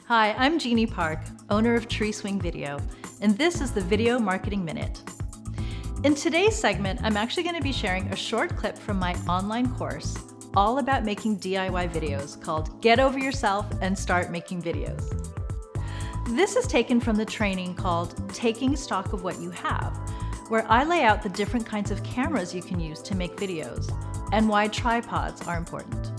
Hi, I'm Jeannie Park, owner of Tree Swing Video, and this is the Video Marketing Minute. In today's segment, I'm actually going to be sharing a short clip from my online course all about making DIY videos called Get Over Yourself and Start Making Videos. This is taken from the training called Taking Stock of What You Have, where I lay out the different kinds of cameras you can use to make videos and why tripods are important.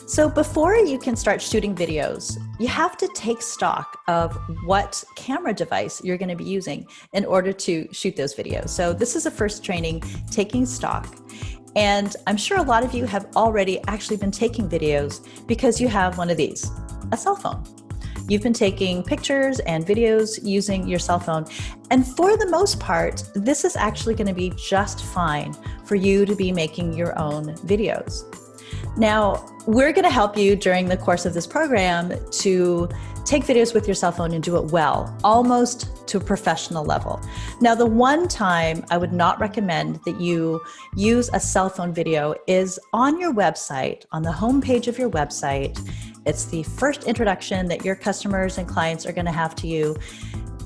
So before you can start shooting videos, you have to take stock of what camera device you're going to be using in order to shoot those videos. So this is the first training, taking stock. And I'm sure a lot of you have already actually been taking videos because you have one of these, a cell phone. You've been taking pictures and videos using your cell phone. And for the most part, this is actually going to be just fine for you to be making your own videos. Now, we're going to help you during the course of this program to take videos with your cell phone and do it well, almost to a professional level. Now, the one time I would not recommend that you use a cell phone video is on your website, on the homepage of your website. It's the first introduction that your customers and clients are going to have to you.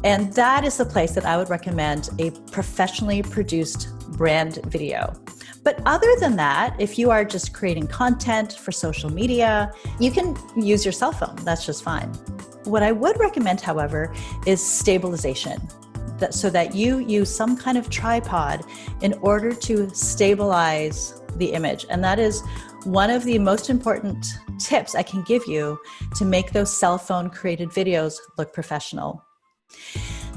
And that is the place that I would recommend a professionally produced brand video. But other than that, if you are just creating content for social media, you can use your cell phone. That's just fine. What I would recommend, however, is stabilization, so that you use some kind of tripod in order to stabilize the image. And that is one of the most important tips I can give you to make those cell phone created videos look professional.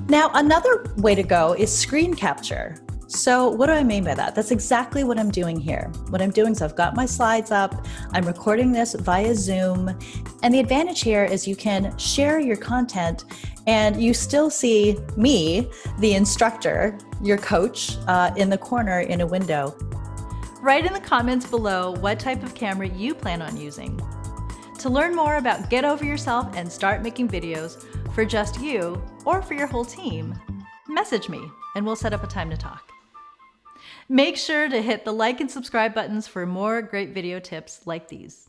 Now, another way to go is screen capture. So what do I mean by that? That's exactly what I'm doing here. What I'm doing is I've got my slides up, I'm recording this via Zoom, and the advantage here is you can share your content and you still see me, the instructor, your coach, in the corner in a window. Write in the comments below what type of camera you plan on using. To learn more about Get Over Yourself and Start Making Videos for just you or for your whole team, message me and we'll set up a time to talk. Make sure to hit the like and subscribe buttons for more great video tips like these.